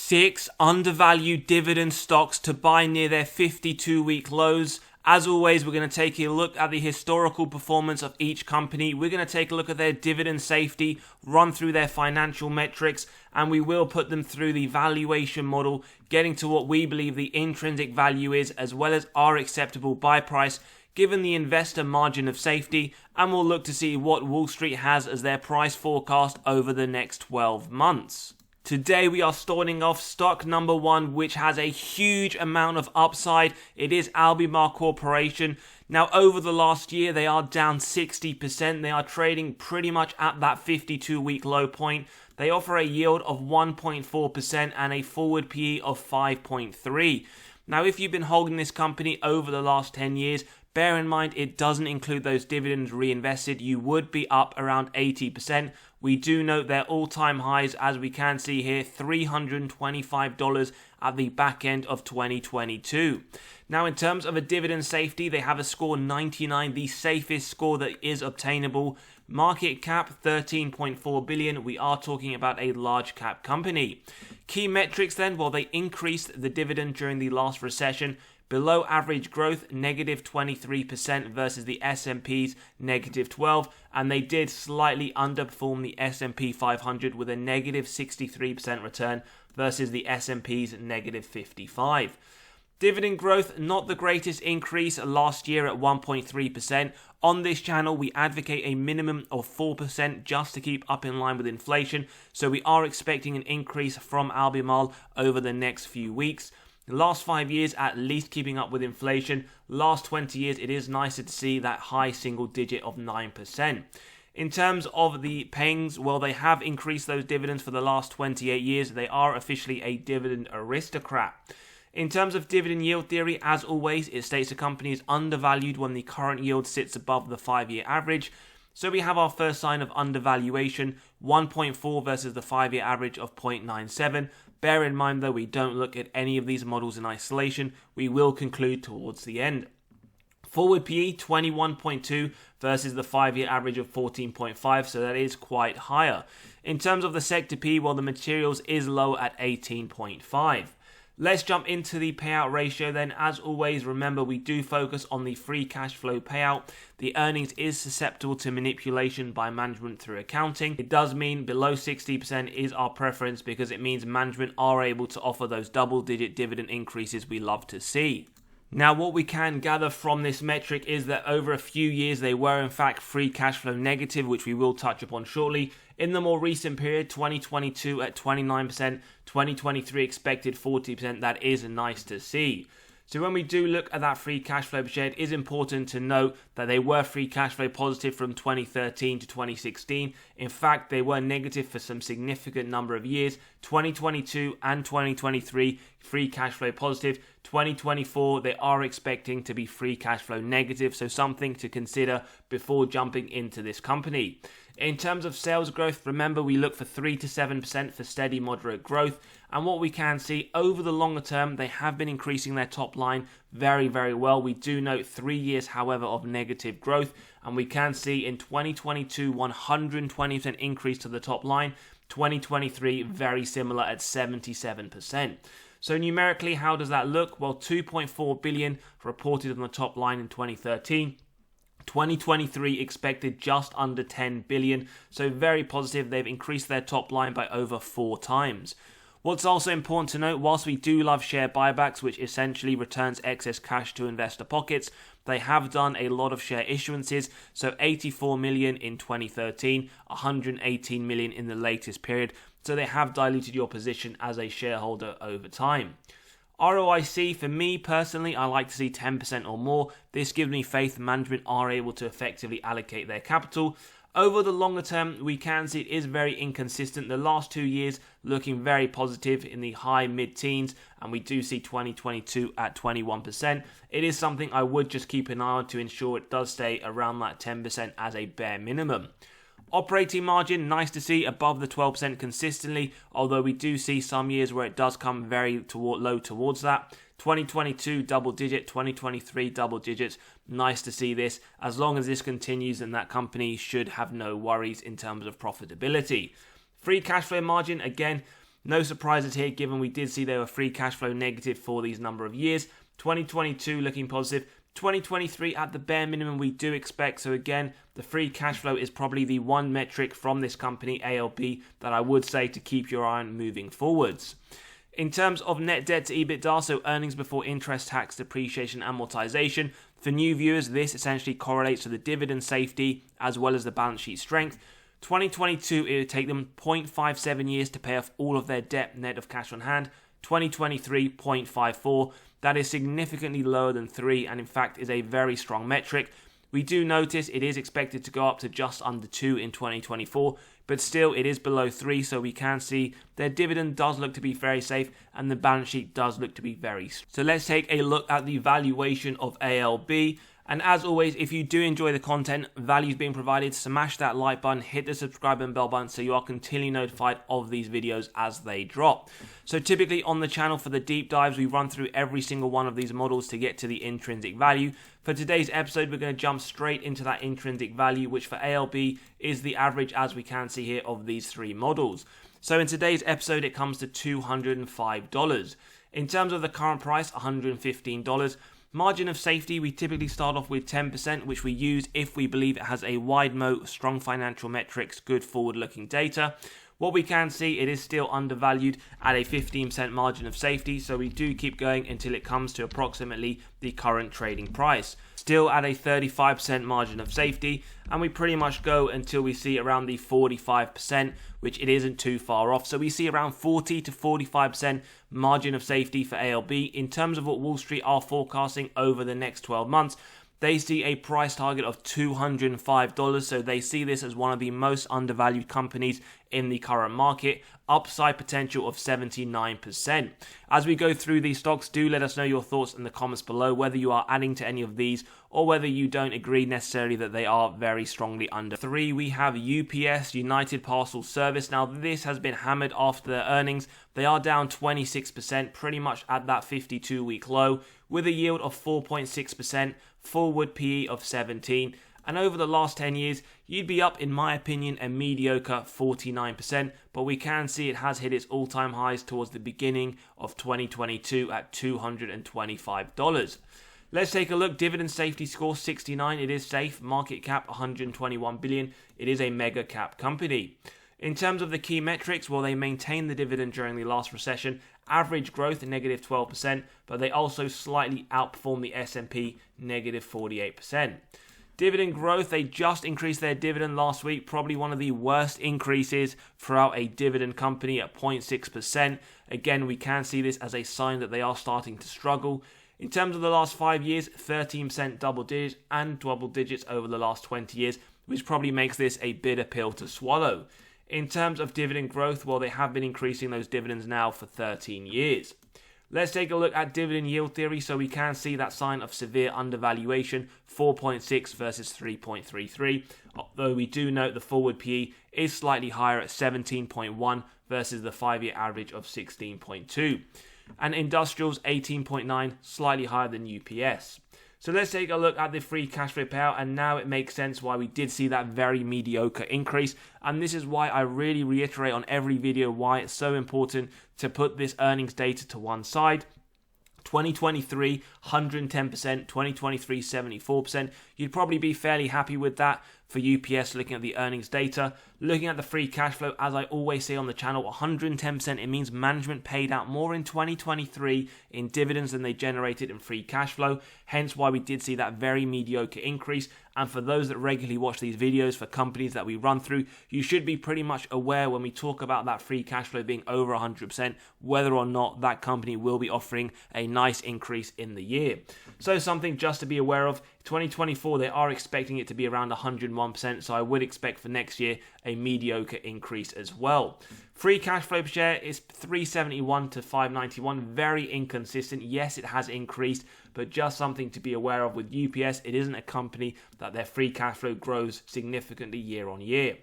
6 undervalued dividend stocks to buy near their 52-week lows. As always, we're going to take a look at the historical performance of each company. We're going to take a look at their dividend safety, run through their financial metrics, and we will put them through the valuation model, getting to what we believe the intrinsic value is, as well as our acceptable buy price, given the investor margin of safety, and we'll look to see what Wall Street has as their price forecast over the next 12 months. Today we are starting off stock number 1, which has a huge amount of upside. It is Albemarle Corporation. Now over the last year they are down 60%. They are trading pretty much at that 52-week low point. They offer a yield of 1.4% and a forward PE of 5.3. Now if you've been holding this company over the last 10 years, bear in mind it doesn't include those dividends reinvested. You would be up around 80%. We do note their all-time highs, as we can see here, $325 at the back end of 2022. Now in terms of a dividend safety, they have a score 99, the safest score that is obtainable. Market cap 13.4 billion. We are talking about a large cap company. Key metrics then, well, they increased the dividend during the last recession. Below average growth, negative 23% versus the S&P's negative 12%, and they did slightly underperform the S&P 500 with a negative 63% return versus the S&P's negative 55%. Dividend growth, not the greatest increase last year at 1.3%. On this channel, we advocate a minimum of 4% just to keep up in line with inflation, so we are expecting an increase from Albemarle over the next few weeks. The last 5 years, at least keeping up with inflation. Last 20 years, it is nicer to see that high single digit of 9%. In terms of the payings, well, they have increased those dividends for the last 28 years. They are officially a dividend aristocrat. In terms of dividend yield theory, as always, it states the company is undervalued when the current yield sits above the 5-year average. So we have our first sign of undervaluation, 1.4 versus the 5-year average of 0.97. Bear in mind though, we don't look at any of these models in isolation. We will conclude towards the end. Forward PE 21.2 versus the 5-year average of 14.5, so that is quite higher. In terms of the sector PE, well, the materials is low at 18.5. Let's jump into the payout ratio then. As always, remember we do focus on the free cash flow payout. The earnings is susceptible to manipulation by management through accounting. It does mean below 60% is our preference because it means management are able to offer those double-digit dividend increases we love to see. Now, what we can gather from this metric is that over a few years they were in fact free cash flow negative, which we will touch upon shortly. In the more recent period, 2022 at 29%, 2023 expected 40%, that is nice to see. So when we do look at that free cash flow per share, it is important to note that they were free cash flow positive from 2013 to 2016. In fact, they were negative for some significant number of years. 2022 and 2023, free cash flow positive. 2024, they are expecting to be free cash flow negative, so something to consider before jumping into this company. In terms of sales growth, remember we look for 3 to 7% for steady moderate growth, and what we can see over the longer term, they have been increasing their top line very, very well. We do note 3 years, however, of negative growth, and we can see in 2022, 120% increase to the top line. 2023, very similar at 77%. So numerically, how does that look? Well, 2.4 billion reported on the top line in 2013. 2023 expected just under 10 billion, so very positive. They've increased their top line by over 4 times. What's also important to note, whilst we do love share buybacks, which essentially returns excess cash to investor pockets, they have done a lot of share issuances, so 84 million in 2013, 118 million in the latest period, so they have diluted your position as a shareholder over time. ROIC, for me personally, I like to see 10% or more. This gives me faith management are able to effectively allocate their capital. Over the longer term, we can see it is very inconsistent. The last 2 years looking very positive in the high mid-teens, and we do see 2022 at 21%. It is something I would just keep an eye on to ensure it does stay around that 10% as a bare minimum. Operating margin, nice to see above the 12% consistently, although we do see some years where it does come very low towards that. 2022 double digit, 2023 double digits. Nice to see this. As long as this continues, then that company should have no worries in terms of profitability. Free cash flow margin, again, No surprises here given we did see they were free cash flow negative for these number of years. 2022 looking positive. 2023 at the bare minimum we do expect. So again, the free cash flow is probably the one metric from this company, ALB, that I would say to keep your eye on moving forwards. In terms of net debt to EBITDA, so earnings before interest, tax, depreciation, amortization, for new viewers, this essentially correlates to the dividend safety as well as the balance sheet strength. 2022, it would take them 0.57 years to pay off all of their debt net of cash on hand. 2023, 0.54. That is significantly lower than 3 and in fact is a very strong metric. We do notice it is expected to go up to just under 2 in 2024, but still it is below 3, so we can see their dividend does look to be very safe and the balance sheet does look to be very strong. So let's take a look at the valuation of ALB. And as always, if you do enjoy the content, values being provided, smash that like button, hit the subscribe and bell button so you are continually notified of these videos as they drop. So typically on the channel for the deep dives, we run through every single one of these models to get to the intrinsic value. For today's episode, we're going to jump straight into that intrinsic value, which for ALB is the average, as we can see here, of these three models. So in today's episode, it comes to $205. In terms of the current price, $115. Margin of safety, we typically start off with 10%, which we use if we believe it has a wide moat, strong financial metrics, good forward-looking data. What we can see, it is still undervalued at a 15% margin of safety, so we do keep going until it comes to approximately the current trading price. Still at a 35% margin of safety, and we pretty much go until we see around the 45%, which it isn't too far off. So we see around 40 to 45% margin of safety for ALB. In terms of what Wall Street are forecasting over the next 12 months, they see a price target of $205, so they see this as one of the most undervalued companies in the current market. Upside potential of 79%. As we go through these stocks, do let us know your thoughts in the comments below, whether you are adding to any of these or whether you don't agree necessarily that they are very strongly under. 3, we have UPS, United Parcel Service. Now this has been hammered after their earnings. They are down 26%, pretty much at that 52-week low, with a yield of 4.6%, forward PE of 17, and over the last 10 years, you'd be up, in my opinion, a mediocre 49%, but we can see it has hit its all-time highs towards the beginning of 2022 at $225. Let's take a look. Dividend safety score 69. It is safe. Market cap 121 billion. It is a mega cap company. In terms of the key metrics, well, they maintained the dividend during the last recession. Average growth negative 12%, but they also slightly outperformed the S&P negative 48%. Dividend growth, they just increased their dividend last week, probably one of the worst increases throughout a dividend company at 0.6%. Again, we can see this as a sign that they are starting to struggle. In terms of the last 5 years, 13% double digits and double digits over the last 20 years, which probably makes this a bitter pill to swallow. In terms of dividend growth, well, they have been increasing those dividends now for 13 years. Let's take a look at dividend yield theory, so we can see that sign of severe undervaluation, 4.6 versus 3.33, although we do note the forward PE is slightly higher at 17.1 versus the 5-year average of 16.2. And industrials 18.9, slightly higher than UPS. So let's take a look at the free cash flow payout, and now it makes sense why we did see that very mediocre increase, and this is why I really reiterate on every video why it's so important to put this earnings data to one side. 2023, 110%, 2023, 74%. You'd probably be fairly happy with that for UPS looking at the earnings data. Looking at the free cash flow, as I always say on the channel, 110%, it means management paid out more in 2023 in dividends than they generated in free cash flow, hence why we did see that very mediocre increase. And for those that regularly watch these videos for companies that we run through, you should be pretty much aware when we talk about that free cash flow being over 100%, whether or not that company will be offering a nice increase in the year. So something just to be aware of, 2024, they are expecting it to be around 101%, so I would expect for next year a mediocre increase as well. Free cash flow per share is 371 to 591, very inconsistent. Yes, it has increased, but just something to be aware of with UPS. It isn't a company that their free cash flow grows significantly year on year.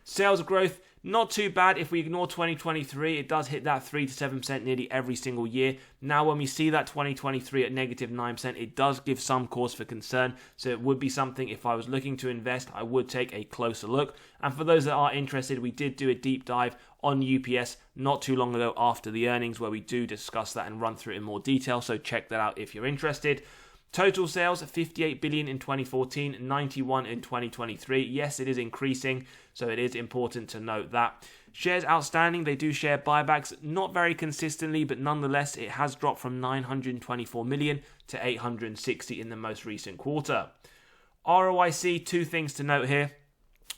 Sales growth, Not too bad. If we ignore 2023, it does hit that 3 to 7% nearly every single year. Now, when we see that 2023 at negative 9%, it does give some cause for concern. So it would be something, if I was looking to invest, I would take a closer look. And for those that are interested, we did do a deep dive on UPS not too long ago after the earnings, where we do discuss that and run through it in more detail. So check that out if you're interested. Total sales, 58 billion in 2014, 91 in 2023. Yes, it is increasing, so it is important to note that. Shares outstanding, they do share buybacks, not very consistently, but nonetheless, it has dropped from 924 million to 860 in the most recent quarter. ROIC, two things to note here.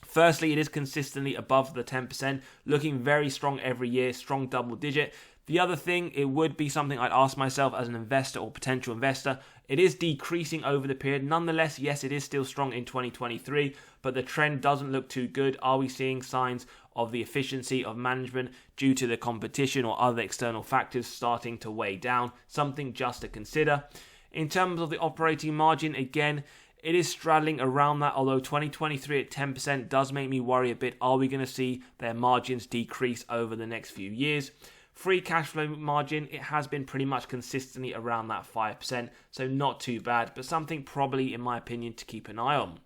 Firstly, it is consistently above the 10%, looking very strong every year, strong double digit. The other thing, it would be something I'd ask myself as an investor or potential investor. It is decreasing over the period. Nonetheless, yes, it is still strong in 2023, but the trend doesn't look too good. Are we seeing signs of the efficiency of management due to the competition or other external factors starting to weigh down? Something just to consider. In terms of the operating margin, again, it is straddling around that, although 2023 at 10% does make me worry a bit. Are we going to see their margins decrease over the next few years? Free cash flow margin, it has been pretty much consistently around that 5%, so not too bad, but something probably, in my opinion, to keep an eye on.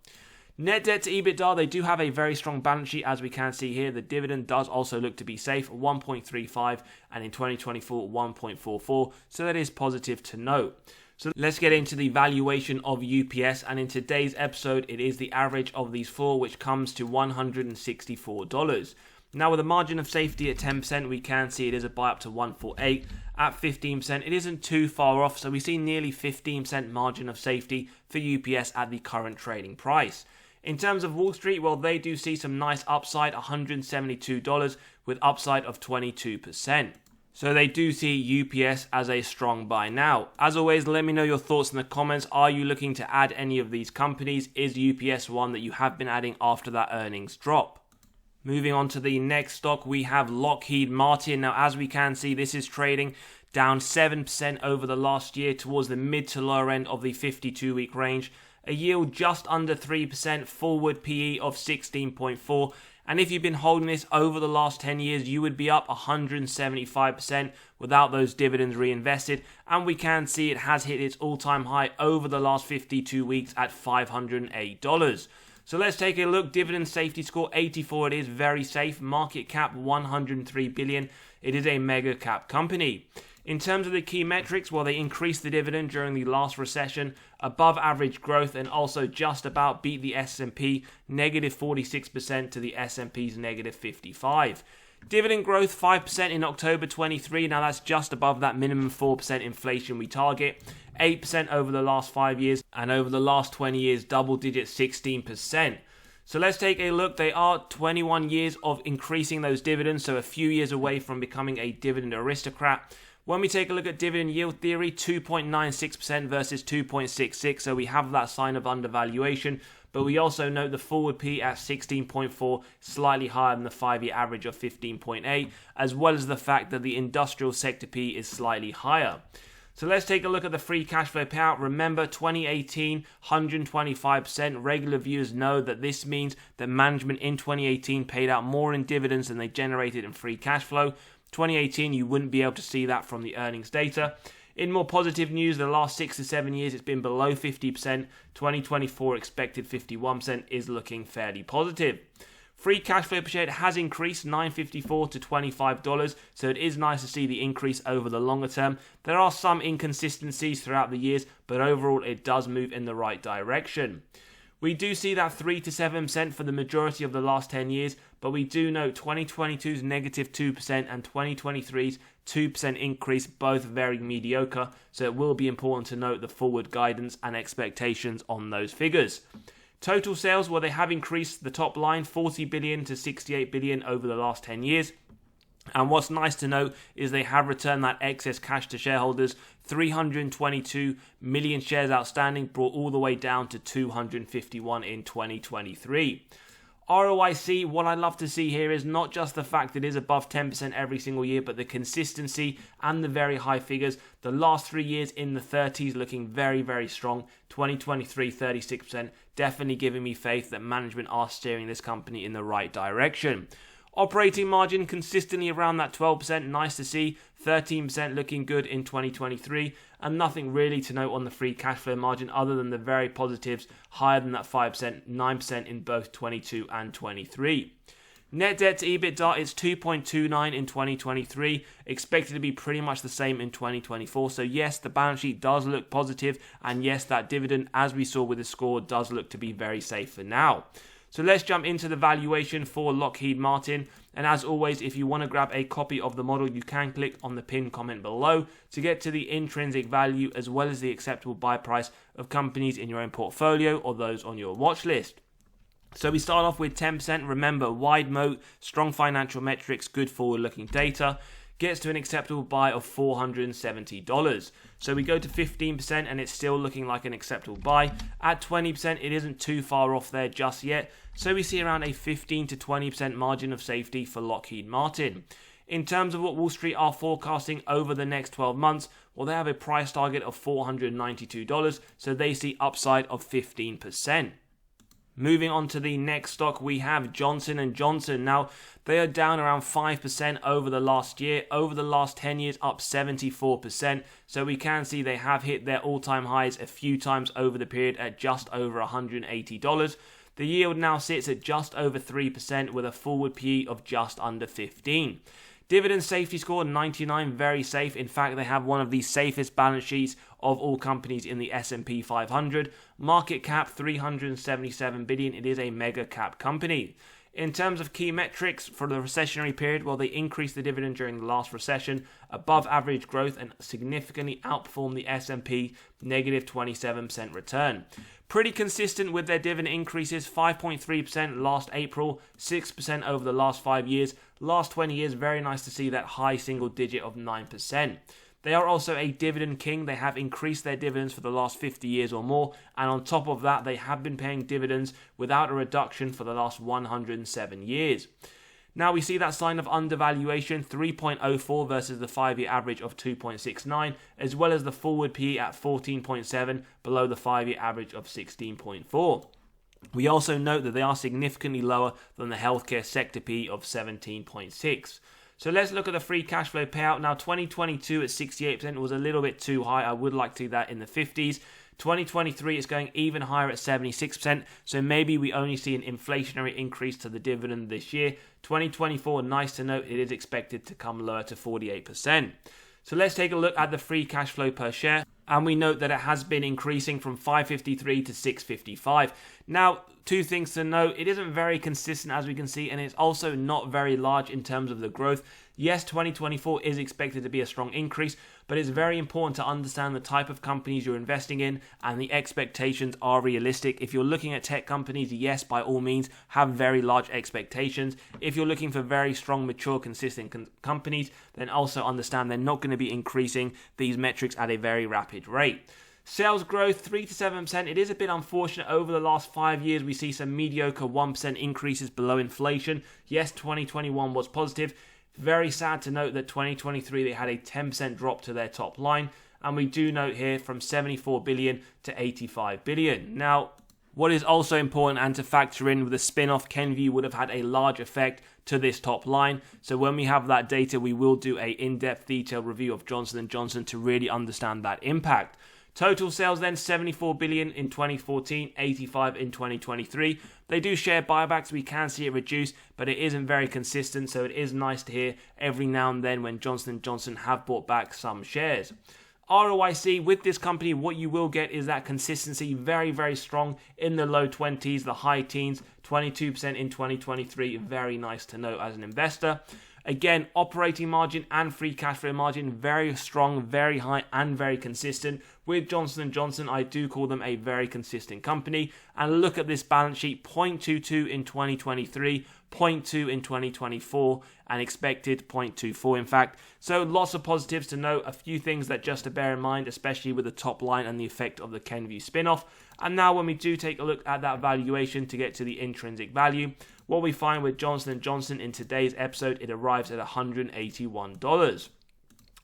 Net debt to EBITDA, they do have a very strong balance sheet, as we can see here. The dividend does also look to be safe, 1.35, and in 2024, 1.44, so that is positive to note. So let's get into the valuation of UPS, and in today's episode, it is the average of these four, which comes to $164. Now, with a margin of safety at 10%, we can see it is a buy up to 148. At 15%, it isn't too far off, so we see nearly 15% margin of safety for UPS at the current trading price. In terms of Wall Street, well, they do see some nice upside, $172 with upside of 22%. So they do see UPS as a strong buy. Now, as always, let me know your thoughts in the comments. Are you looking to add any of these companies? Is UPS one that you have been adding after that earnings drop? Moving on to the next stock, we have Lockheed Martin. Now, as we can see, this is trading down 7% over the last year towards the mid to lower end of the 52-week range. A yield just under 3%, forward PE of 16.4. And if you've been holding this over the last 10 years, you would be up 175% without those dividends reinvested. And we can see it has hit its all-time high over the last 52 weeks at $508. So let's take a look. Dividend safety score 84. It is very safe. Market cap 103 billion. It is a mega cap company. In terms of the key metrics, well, they increased the dividend during the last recession, above average growth, and also just about beat the S&P, negative 46% to the S&P's negative 55. Dividend growth 5% in October 23. Now that's just above that minimum 4% inflation we target. 8% over the last 5 years, and over the last 20 years, double digit 16%. So let's take a look. They are 21 years of increasing those dividends, so a few years away from becoming a dividend aristocrat. When we take a look at dividend yield theory, 2.96% versus 2.66, so we have that sign of undervaluation. But we also note the forward P at 16.4, slightly higher than the 5-year average of 15.8, as well as the fact that the industrial sector P is slightly higher. So let's take a look at the free cash flow payout. Remember, 2018, 125%. Regular viewers know that this means that management in 2018 paid out more in dividends than they generated in free cash flow. 2018, you wouldn't be able to see that from the earnings data. In more positive news, the last 6 to 7 years, it's been below 50%. 2024 expected 51% is looking fairly positive. Free cash flow per share has increased $9.54 to $25, so it is nice to see the increase over the longer term. There are some inconsistencies throughout the years, but overall it does move in the right direction. We do see that 3 to 7% for the majority of the last 10 years, but we do note 2022's negative 2% and 2023's 2% increase, both very mediocre, so it will be important to note the forward guidance and expectations on those figures. Total sales, well, they have increased the top line 40 billion to 68 billion over the last 10 years. And what's nice to note is they have returned that excess cash to shareholders. 322 million shares outstanding, brought all the way down to 251 in 2023. ROIC, what I love to see here is not just the fact that it is above 10% every single year, but the consistency and the very high figures. The last 3 years in the 30s looking very, very strong. 2023, 36%, definitely giving me faith that management are steering this company in the right direction. Operating margin consistently around that 12%, nice to see. 13% looking good in 2023, and nothing really to note on the free cash flow margin other than the very positives, higher than that 5%, 9% in both 22 and 23. Net debt to EBITDA is 2.29 in 2023, expected to be pretty much the same in 2024. So yes, the balance sheet does look positive, and yes, that dividend, as we saw with the score, does look to be very safe for now. So let's jump into the valuation for Lockheed Martin. And as always, if you want to grab a copy of the model, you can click on the pinned comment below to get to the intrinsic value as well as the acceptable buy price of companies in your own portfolio or those on your watch list. So we start off with 10%. Remember, wide moat, strong financial metrics, good forward-looking data. Gets to an acceptable buy of $470. So we go to 15% and it's still looking like an acceptable buy. At 20%, it isn't too far off there just yet. So we see around a 15 to 20% margin of safety for Lockheed Martin. In terms of what Wall Street are forecasting over the next 12 months, well, they have a price target of $492, so they see upside of 15%. Moving on to the next stock, we have Johnson & Johnson. Now, they are down around 5% over the last year. Over the last 10 years, up 74%. So we can see they have hit their all-time highs a few times over the period at just over $180. The yield now sits at just over 3% with a forward PE of just under 15. Dividend safety score 99, very safe. In fact, they have one of the safest balance sheets of all companies in the S&P 500. Market cap 377 billion. It is a mega cap company. In terms of key metrics for the recessionary period, well, they increased the dividend during the last recession, above average growth, and significantly outperformed the S&P, negative 27% return. Pretty consistent with their dividend increases, 5.3% last April, 6% over the last 5 years. Last 20 years, very nice to see that high single digit of 9%. They are also a dividend king. They have increased their dividends for the last 50 years or more. And on top of that, they have been paying dividends without a reduction for the last 107 years. Now we see that sign of undervaluation, 3.04 versus the 5-year average of 2.69, as well as the forward PE at 14.7, below the 5-year average of 16.4. We also note that they are significantly lower than the healthcare sector PE of 17.6. So let's look at the free cash flow payout. Now 2022 at 68% was a little bit too high. I would like to see that in the 50s. 2023 is going even higher at 76%, so maybe we only see an inflationary increase to the dividend this year. 2024, nice to note, it is expected to come lower to 48%. So let's take a look at the free cash flow per share, and we note that it has been increasing from 553 to 655. Now, two things to note, it isn't very consistent as we can see, and it's also not very large in terms of the growth. Yes, 2024 is expected to be a strong increase, but it's very important to understand the type of companies you're investing in and the expectations are realistic. If you're looking at tech companies, yes, by all means, have very large expectations. If you're looking for very strong, mature, consistent companies, then also understand they're not going to be increasing these metrics at a very rapid rate. Sales growth 3 to 7%. It is a bit unfortunate. Over the last 5 years, we see some mediocre 1% increases below inflation. Yes, 2021 was positive. Very sad to note that 2023 they had a 10% drop to their top line, and we do note here from 74 billion to 85 billion. Now, what is also important and to factor in with the spin-off, Kenvue would have had a large effect to this top line. So when we have that data, we will do a in-depth detailed review of Johnson & Johnson to really understand that impact. Total sales then 74 billion in 2014, 85 in 2023. They do share buybacks, we can see it reduce, but it isn't very consistent, so it is nice to hear every now and then when Johnson & Johnson have bought back some shares. ROIC, with this company, what you will get is that consistency, very, very strong in the low 20s, the high teens, 22% in 2023, very nice to know as an investor. Again, operating margin and free cash flow margin, very strong, very high, and very consistent. With Johnson & Johnson, I do call them a very consistent company. And look at this balance sheet, 0.22 in 2023, 0.2 in 2024, and expected 0.24 in fact. So lots of positives to note, a few things that just to bear in mind, especially with the top line and the effect of the Kenvue spin-off. And now when we do take a look at that valuation to get to the intrinsic value, what we find with Johnson & Johnson in today's episode, it arrives at $181.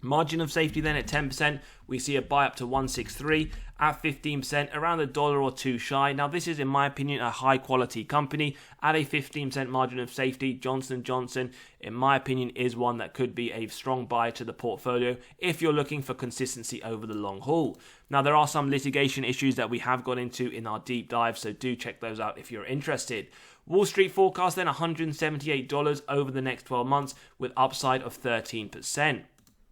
Margin of safety then at 10%, we see a buy up to 163. At 15%, around $1 or $2 shy. Now this is, in my opinion, a high quality company. At a 15% margin of safety, Johnson & Johnson, in my opinion, is one that could be a strong buy to the portfolio if you're looking for consistency over the long haul. Now there are some litigation issues that we have gone into in our deep dive, so do check those out if you're interested. Wall Street forecast then $178 over the next 12 months with upside of 13%.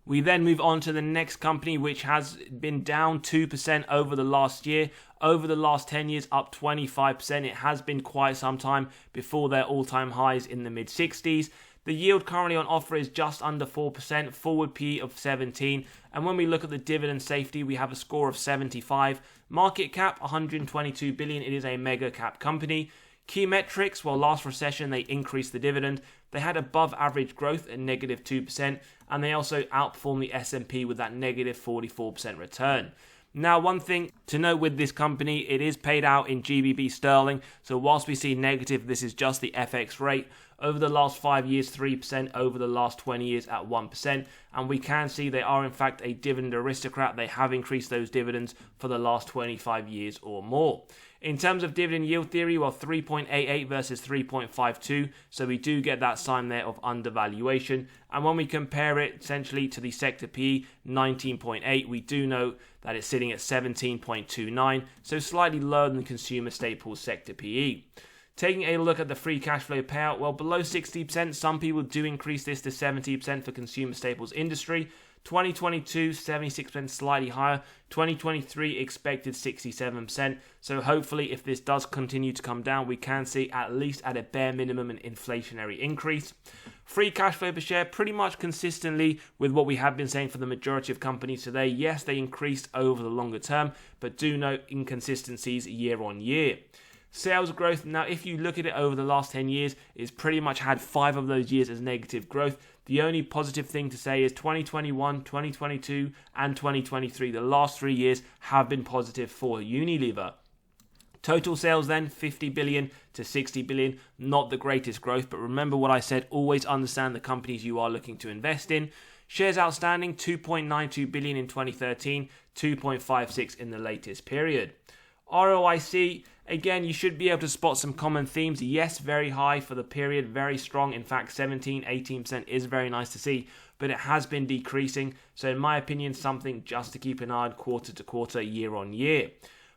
We then move on to the next company, which has been down 2% over the last year. Over the last 10 years, up 25%. It has been quite some time before their all-time highs in the mid-60s. The yield currently on offer is just under 4%, forward PE of 17. And when we look at the dividend safety, we have a score of 75. Market cap, 122 billion. It is a mega cap company. Key metrics, well, last recession, they increased the dividend. They had above average growth at negative 2%, and they also outperformed the S&P with that negative 44% return. Now, one thing to note with this company, it is paid out in GBP sterling. So whilst we see negative, this is just the FX rate. Over the last 5 years, 3%. Over the last 20 years at 1%. And we can see they are in fact a dividend aristocrat. They have increased those dividends for the last 25 years or more. In terms of dividend yield theory, well, 3.88 versus 3.52. So we do get that sign there of undervaluation. And when we compare it essentially to the sector PE, 19.8, we do know that it's sitting at 17.29. So slightly lower than consumer staples sector PE. Taking a look at the free cash flow payout, well, below 60%, some people do increase this to 70% for consumer staples industry. 2022, 76%, slightly higher. 2023, expected 67%. So hopefully, if this does continue to come down, we can see at least at a bare minimum an inflationary increase. Free cash flow per share, pretty much consistently with what we have been saying for the majority of companies today. Yes, they increased over the longer term, but do note inconsistencies year on year. Sales growth, now if you look at it over the last 10 years, it's pretty much had 5 of those years as negative growth. The only positive thing to say is 2021, 2022 and 2023, the last 3 years have been positive for Unilever. Total sales then, 50 billion to 60 billion, not the greatest growth, but remember what I said, always understand the companies you are looking to invest in. Shares outstanding, 2.92 billion in 2013, 2.56 in the latest period. ROIC, again, you should be able to spot some common themes. Yes, very high for the period, very strong. In fact, 17, 18% is very nice to see, but it has been decreasing. So in my opinion, something just to keep an eye on quarter to quarter, year on year.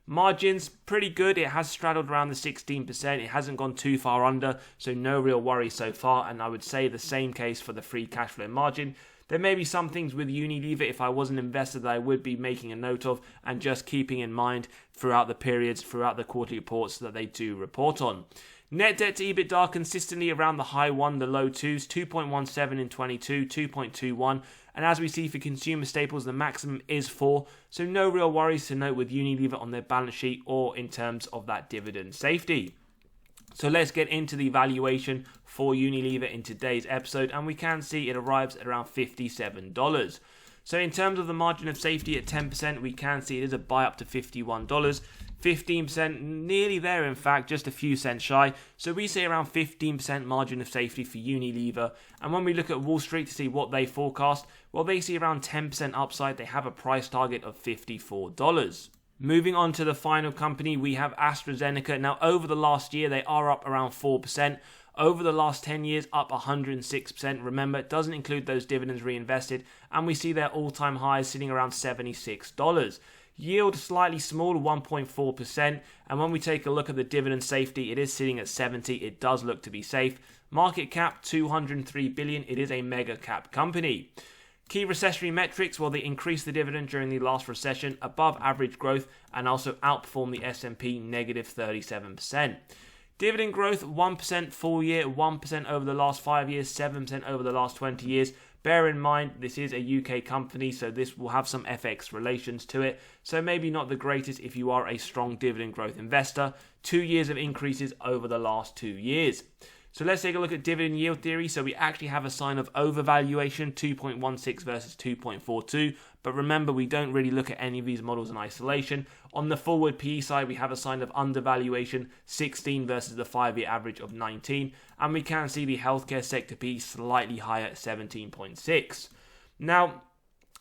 Margins, pretty good. It has straddled around the 16%. It hasn't gone too far under, so no real worry so far. And I would say the same case for the free cash flow margin. There may be some things with Unilever, if I was an investor, that I would be making a note of and just keeping in mind throughout the periods, throughout the quarterly reports that they do report on. Net debt to EBITDA consistently around the high 1, the low 2s, 2.17 in 22, 2.21. And as we see for consumer staples, the maximum is 4. So no real worries to note with Unilever on their balance sheet or in terms of that dividend safety. So let's get into the valuation for Unilever in today's episode, and we can see it arrives at around $57. So in terms of the margin of safety at 10%, we can see it is a buy up to $51. 15%, nearly there in fact, just a few cents shy. So we say around 15% margin of safety for Unilever. And when we look at Wall Street to see what they forecast, well, they see around 10% upside. They have a price target of $54. Moving on to the final company, we have AstraZeneca. Now, over the last year, they are up around 4%. Over the last 10 years, up 106%. Remember, it doesn't include those dividends reinvested. And we see their all-time highs sitting around $76. Yield slightly smaller, 1.4%. And when we take a look at the dividend safety, it is sitting at 70. It does look to be safe. Market cap, 203 billion. It is a mega cap company. Key recessionary metrics, well, they increased the dividend during the last recession, above average growth, and also outperformed the S&P, negative 37%. Dividend growth, 1% full year, 1% over the last 5 years, 7% over the last 20 years. Bear in mind, this is a UK company, so this will have some FX relations to it. So maybe not the greatest if you are a strong dividend growth investor. 2 years of increases over the last 2 years. So let's take a look at dividend yield theory. So we actually have a sign of overvaluation, 2.16 versus 2.42. But remember, we don't really look at any of these models in isolation. On the forward PE side, we have a sign of undervaluation, 16 versus the 5-year average of 19. And we can see the healthcare sector PE slightly higher at 17.6. Now,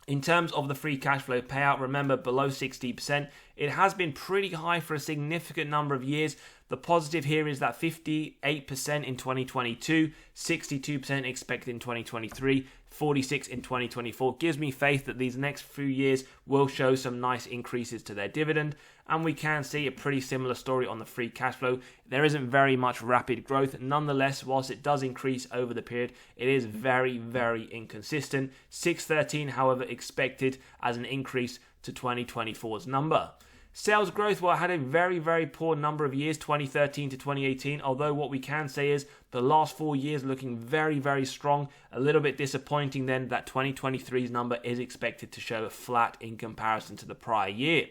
In terms of the free cash flow payout, remember below 60%. It has been pretty high for a significant number of years. The positive here is that 58% in 2022, 62% expected in 2023, 46% in 2024. Gives me faith that these next few years will show some nice increases to their dividend. And we can see a pretty similar story on the free cash flow. There isn't very much rapid growth. Nonetheless, whilst it does increase over the period, it is very, very inconsistent. 613, however, expected as an increase to 2024's number. Sales growth, well, had a very, very poor number of years, 2013 to 2018, although what we can say is the last 4 years looking very, very strong. A little bit disappointing then that 2023's number is expected to show a flat in comparison to the prior year.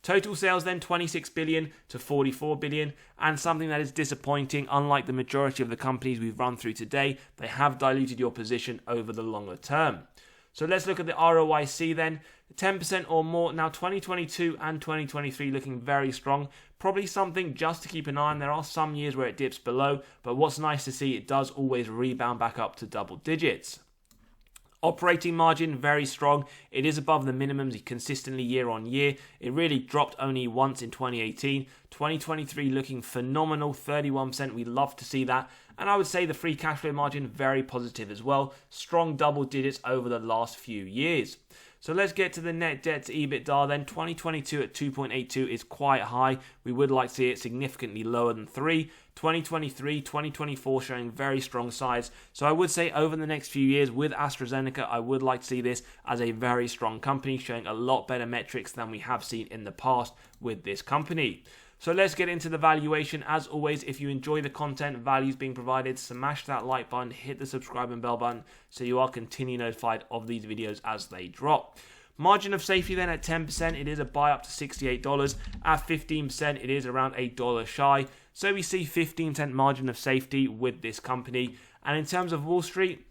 Total sales then 26 billion to 44 billion, and something that is disappointing, unlike the majority of the companies we've run through today, they have diluted your position over the longer term. So let's look at the ROIC then, 10% or more. Now 2022 and 2023 looking very strong. Probably something just to keep an eye on. There are some years where it dips below, but what's nice to see, it does always rebound back up to double digits. Operating margin, very strong. It is above the minimums consistently year on year. It really dropped only once in 2018. 2023 looking phenomenal, 31%. We love to see that. And I would say the free cash flow margin, very positive as well. Strong double digits over the last few years. So let's get to the net debt to EBITDA then. 2022 at 2.82 is quite high. We would like to see it significantly lower than 3. 2023, 2024 showing very strong sides. So I would say over the next few years with AstraZeneca, I would like to see this as a very strong company showing a lot better metrics than we have seen in the past with this company. So let's get into the valuation. As always, if you enjoy the content, values being provided, smash that like button, hit the subscribe and bell button so you are continually notified of these videos as they drop. Margin of safety then at 10%, it is a buy up to $68. At 15%, it is around $8 shy. So we see 15% margin of safety with this company. And in terms of Wall Street,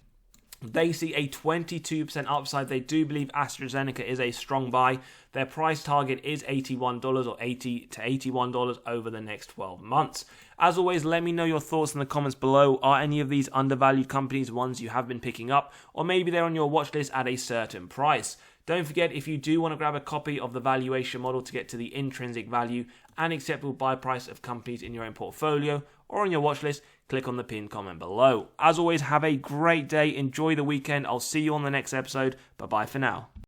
they see a 22% upside. They do believe AstraZeneca is a strong buy. Their price target is $81 or $80 to $81 over the next 12 months. As always, let me know your thoughts in the comments below. Are any of these undervalued companies ones you have been picking up? Or maybe they're on your watch list at a certain price? Don't forget, if you do want to grab a copy of the valuation model to get to the intrinsic value and acceptable buy price of companies in your own portfolio or on your watch list, click on the pinned comment below. As always, have a great day. Enjoy the weekend. I'll see you on the next episode. Bye-bye for now.